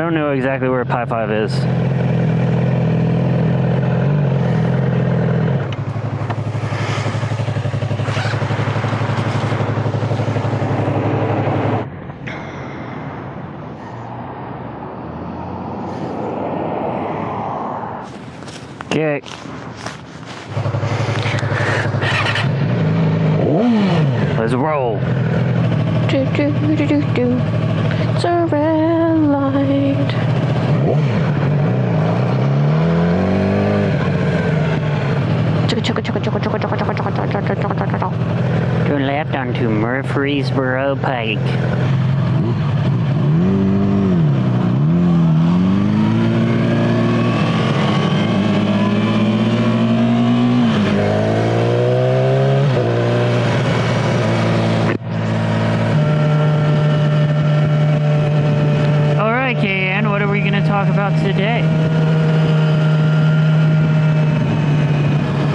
don't know exactly where Pi 5 is. Okay. Let's roll. Do do do do do. It's a red light. Turn left onto Murfreesboro Pike. Talk about today?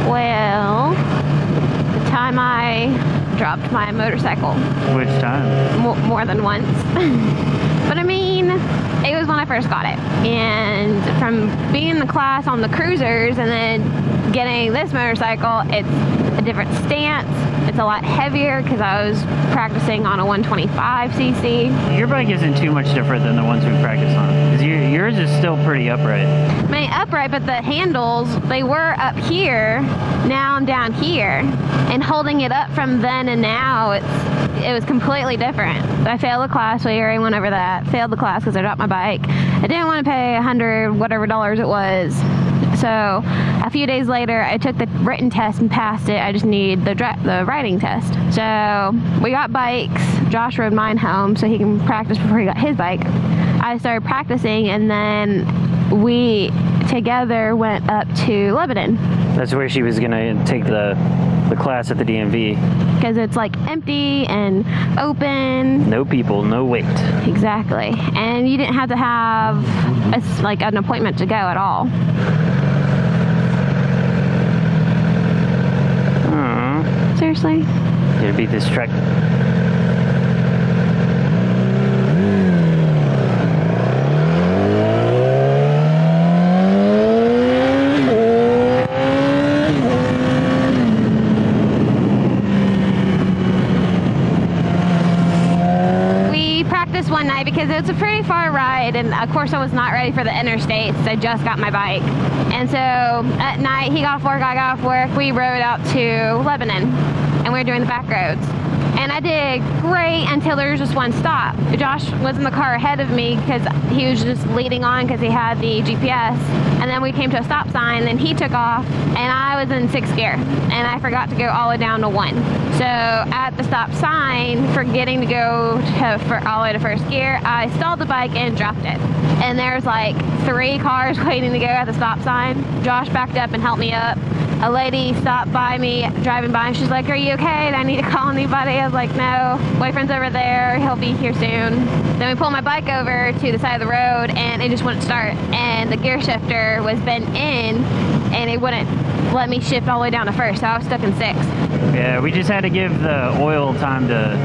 Well, the time I dropped my motorcycle. Which time? More than once. But I mean, it was when I first got it. And from being in the class on the cruisers and then getting this motorcycle, it's a different stance. It's a lot heavier because I was practicing on a 125cc. Your bike isn't too much different than the ones we practice on. Because yours is still pretty upright. I mean, upright, but the handles, they were up here. Now I'm down here. And holding it up from then and now, it was completely different. I failed the class, we already went over that. Failed the class because I dropped my bike. I didn't want to pay $100 whatever it was. So a few days later, I took the written test and passed it. I just need the riding test. So we got bikes. Josh rode mine home so he can practice before he got his bike. I started practicing, and then we together went up to Lebanon. That's where she was gonna take the class at the DMV. Because it's like empty and open. No people, no wait. Exactly. And you didn't have to have like an appointment to go at all. Seriously? Gonna beat this truck. We practiced one night because it was a pretty far ride, and of course I was not ready for the interstates. I just got my bike. And so at night, he got off work, I got off work, we rode out to Lebanon, and we were doing the back roads. And I did great until there was just one stop. Josh was in the car ahead of me because he was just leading on because he had the GPS. And then we came to a stop sign, and he took off, and I was in 6th gear, and I forgot to go all the way down to 1. So at the stop sign, forgetting to go all the way to 1st gear, I stalled the bike and dropped it. And there's like 3 cars waiting to go at the stop sign. Josh backed up and helped me up. A lady stopped by me, driving by, and she's like, "Are you okay? Do I need to call anybody?" I was like, "No, boyfriend's over there, he'll be here soon." Then we pulled my bike over to the side of the road, and it just wouldn't start. And the gear shifter was bent in, and it wouldn't let me shift all the way down to 1st, so I was stuck in 6th. Yeah, we just had to give the oil time to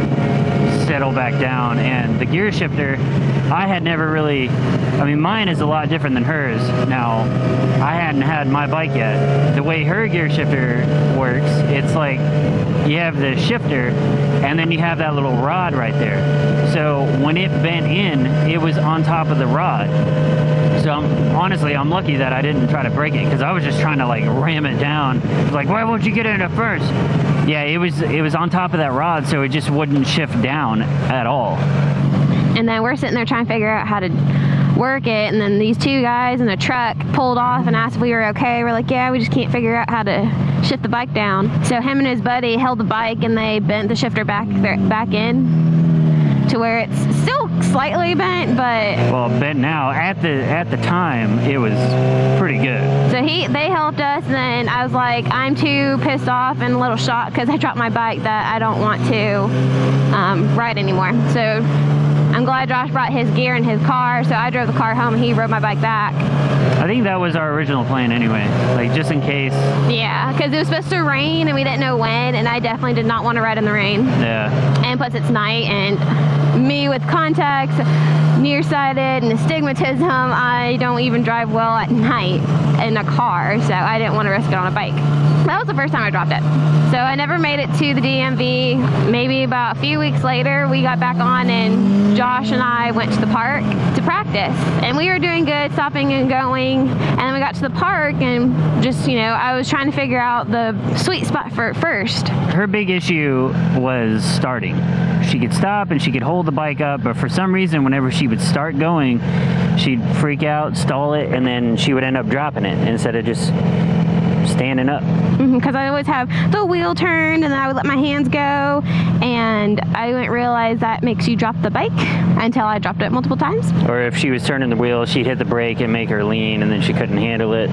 settle back down, and the gear shifter, I had never really, I mean, mine is a lot different than hers. Now, I hadn't had my bike yet. The way her gear shifter works, it's like you have the shifter, and then you have that little rod right there. So when it bent in, it was on top of the rod. So honestly, I'm lucky that I didn't try to break it, because I was just trying to like ram it down. Like, why won't you get in it first? Yeah, it was on top of that rod, so it just wouldn't shift down at all. And then we're sitting there trying to figure out how to work it, and then these 2 guys in a truck pulled off and asked if we were okay. We're like, yeah, we just can't figure out how to shift the bike down. So him and his buddy held the bike, and they bent the shifter back in to where it's still slightly bent, but well, bent now. At the time, it was pretty good. So they helped us, and then I was like, I'm too pissed off and a little shocked because I dropped my bike that I don't want to ride anymore. So I'm glad Josh brought his gear in his car, so I drove the car home and he rode my bike back. I think that was our original plan anyway, like just in case. Yeah, because it was supposed to rain and we didn't know when, and I definitely did not want to ride in the rain. Yeah. and plus it's night, and me with contacts, nearsighted, and astigmatism, I don't even drive well at night in a car, so I didn't want to risk it on a bike. That was the first time I dropped it. So I never made it to the DMV. Maybe about a few weeks later, we got back on, and Josh and I went to the park to practice. And we were doing good, stopping and going. And then we got to the park, and just, you know, I was trying to figure out the sweet spot for it first. Her big issue was starting. She could stop and she could hold the bike up, but for some reason, whenever she would start going, she'd freak out, stall it, and then she would end up dropping it instead of just standing up. Because I always have the wheel turned, and then I would let my hands go, and I didn't realize that makes you drop the bike until I dropped it multiple times. Or if she was turning the wheel, she'd hit the brake and make her lean, and then she couldn't handle it.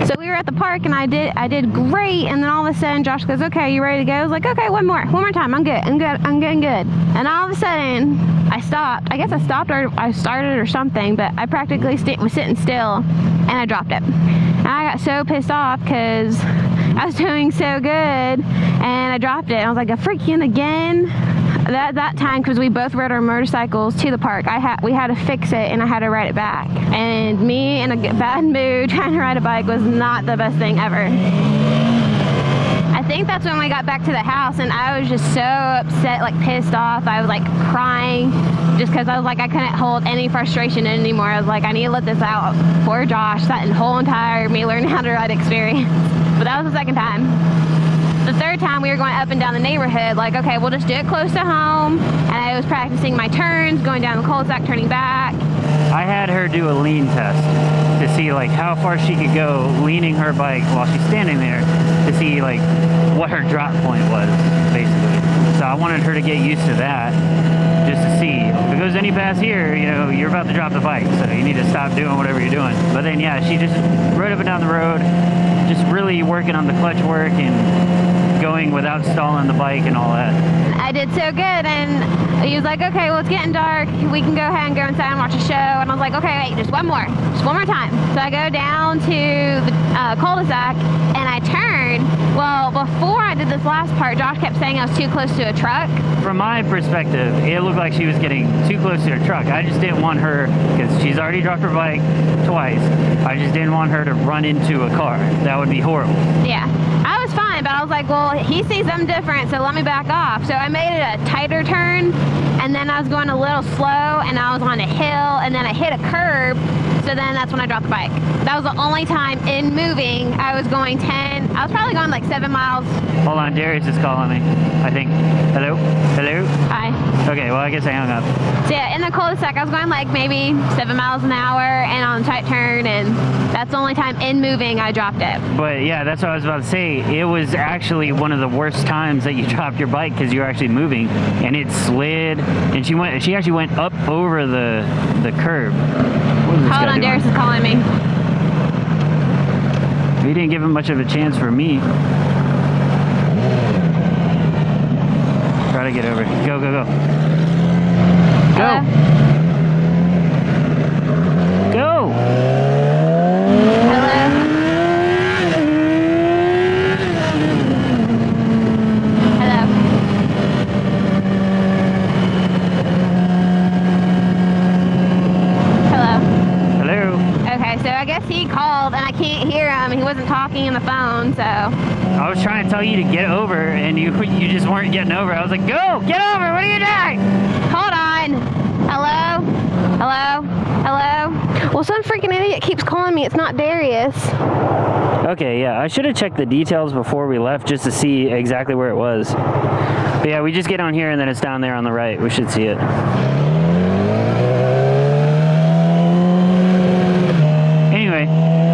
So we were at the park, and I did great, and then all of a sudden Josh goes, "Okay, you ready to go?" I was like, "Okay, one more time. I'm getting good." And all of a sudden I stopped. I guess I stopped, or I started or something, but I practically was sitting still, and I dropped it. And I got so pissed off because I was doing so good, and I dropped it. And I was like, freaking again. That time, because we both rode our motorcycles to the park, we had to fix it, and I had to ride it back. And me in a bad mood trying to ride a bike was not the best thing ever. I think that's when we got back to the house, and I was just so upset, like pissed off. I was like crying just because I was like, I couldn't hold any frustration anymore. I was like, I need to let this out. Poor Josh, that whole entire me learning how to ride experience. But that was the second time. The third time we were going up and down the neighborhood, like, okay, we'll just do it close to home. And I was practicing my turns, going down the cul-de-sac, turning back. I had her do a lean test to see like how far she could go leaning her bike while she's standing there, to see like what her drop point was, basically. So I wanted her to get used to that, just to see if it goes any past here, you know, you're about to drop the bike, so you need to stop doing whatever you're doing. But then yeah, she just rode up and down the road, just really working on the clutch work and going without stalling the bike and all that. I did so good, and he was like, okay, well, it's getting dark, we can go ahead and go inside and watch a show. And I was like, okay, wait, just one more time. So I go down to the cul-de-sac, and I turned. Well, before I did this last part, Josh kept saying I was too close to a truck. From my perspective, it looked like she was getting too close to a truck. I just didn't want her, because she's already dropped her bike twice, I just didn't want her to run into a car. That would be horrible. Yeah, I was fine, but I was like, well, he sees them different, so let me back off. So I made it a tighter turn, and then I was going a little slow, and I was on a hill, and then I hit a curb, so then that's when I dropped the bike. That was the only time in moving I was going 10, I was probably going like 7 miles. Hold on, Darius is calling me, I think. Hello? Hello? Hi. Okay, well, I guess I hung up. So yeah, in the cul-de-sac, I was going like maybe 7 miles an hour, and on a tight turn, and that's the only time in moving I dropped it. But yeah, that's what I was about to say. It was actually one of the worst times that you dropped your bike, because you were actually moving, and it slid, and she actually went up over the curb. Hold on, Darius is calling me. He didn't give him much of a chance for me. Try to get over. Go, go, go. Go. Go. Hello? Hello? Hello? Hello. Okay, so I guess he called, and I can't hear him. He wasn't talking on the phone, so. I was trying to tell you to get over, and you just weren't getting over. I was like, go, get over, what are you doing? Hold on. Hello? Hello? Hello? Well, some freaking idiot keeps calling me. It's not Darius. Okay, yeah, I should have checked the details before we left just to see exactly where it was. But yeah, we just get on here, and then it's down there on the right. We should see it. Anyway,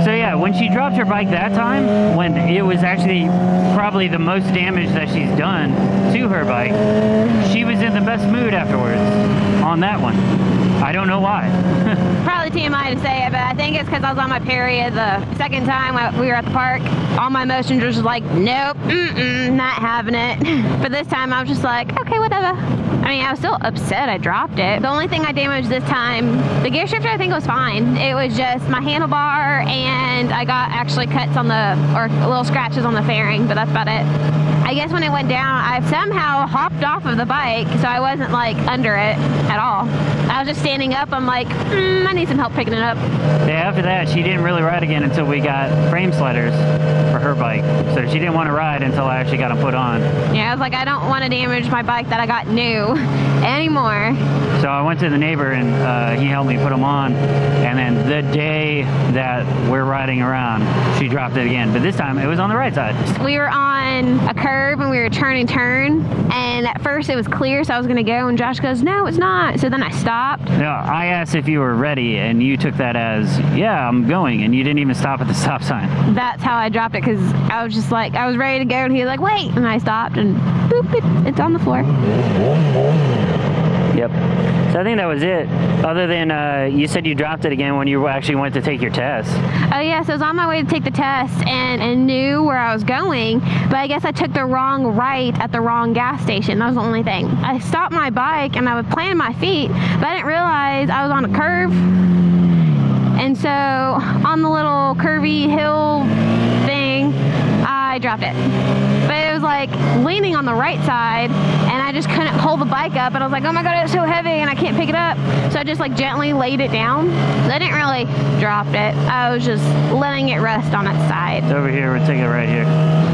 so yeah, when she dropped her bike that time, when it was actually probably the most damage that she's done to her bike, she was in the best mood afterwards on that one. I don't know why. Probably TMI to say it, but I think it's because I was on my period the second time we were at the park. All my emotions were just like, nope, not having it. But this time I was just like, okay, whatever. I mean, I was still upset I dropped it. The only thing I damaged this time, the gear shifter, I think was fine. It was just my handlebar, and I got actually cuts on or little scratches on the fairing, but that's about it. I guess when it went down, I somehow hopped off of the bike, so I wasn't like under it at all. I was just standing up. I'm like, I need some help picking it up. Yeah, after that, she didn't really ride again until we got frame sliders for her bike. So she didn't want to ride until I actually got them put on. Yeah, I was like, I don't want to damage my bike that I got new anymore. So I went to the neighbor, and he helped me put them on. And then the day that we're riding around, she dropped it again. But this time, it was on the right side. We were on a curve, and we were turn, and at first it was clear, so I was going to go, and Josh goes, no, it's not. So then I stopped. No, I asked if you were ready, and you took that as, yeah, I'm going, and you didn't even stop at the stop sign. That's how I dropped it, because I was just like, I was ready to go, and he was like, wait, and I stopped, and boop, it's on the floor. Yep. So I think that was it. Other than you said you dropped it again when you actually went to take your test. Oh yeah, so I was on my way to take the test and knew where I was going, but I guess I took the wrong right at the wrong gas station. That was the only thing. I stopped my bike and I was planting my feet, but I didn't realize I was on a curve. And so on the little curvy hill thing, I dropped it. But it was like leaning on the right side, and I just couldn't hold the bike up, and I was like, oh my god, it's so heavy and I can't pick it up. So I just like gently laid it down. So I didn't really drop it. I was just letting it rest on its side. It's over here. We'll take it right here.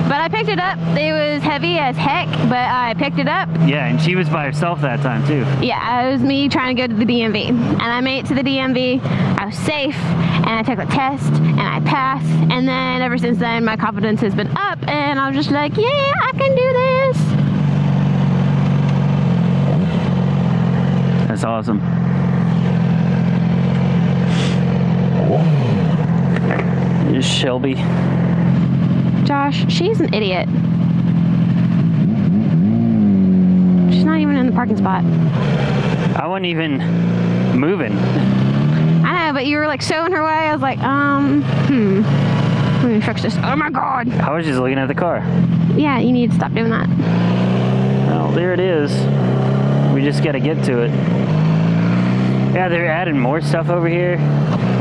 But I picked it up. It was heavy as heck, but I picked it up. Yeah, and she was by herself that time too. Yeah, it was me trying to go to the DMV. And I made it to the DMV. I was safe, and I took the test, and I passed. And then ever since then, my confidence has been up, and I was just like, yeah, I can do this. That's awesome. Here's Shelby. Josh, she's an idiot. She's not even in the parking spot. I wasn't even moving. I know, but you were like so in her way. I was like, let me fix this. Oh my god. I was just looking at the car. Yeah, you need to stop doing that. Well, there it is. We just got to get to it. Yeah, they're adding more stuff over here.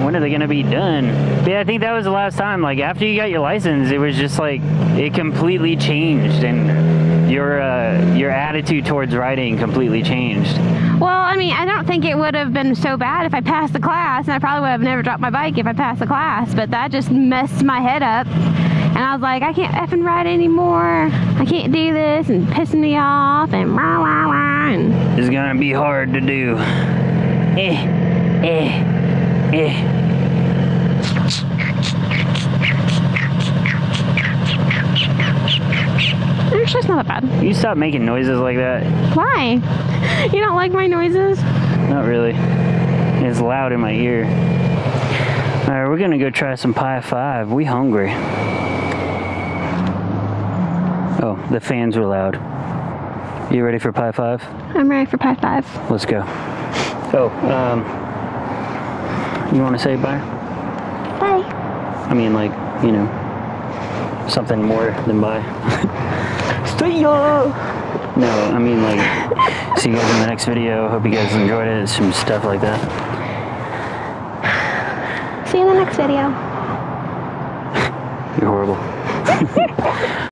When are they going to be done? But yeah, I think that was the last time. Like, after you got your license, it was just like, it completely changed. And your attitude towards riding completely changed. Well, I mean, I don't think it would have been so bad if I passed the class, and I probably would have never dropped my bike if I passed the class, but that just messed my head up. And I was like, I can't effing ride anymore. I can't do this, and pissing me off, and rah, rah, rah, and It's going to be hard to do. It's just not that bad. You stop making noises like that. Why? You don't like my noises? Not really. It's loud in my ear. Alright, we're gonna go try some Pi 5. We hungry. Oh, the fans were loud. You ready for Pi 5? I'm ready for Pi 5. Let's go. Oh, you want to say bye? Bye. I mean, like, you know, something more than bye. See ya! No, I mean, like, see you guys in the next video. Hope you guys enjoyed it. Some stuff like that. See you in the next video. You're horrible.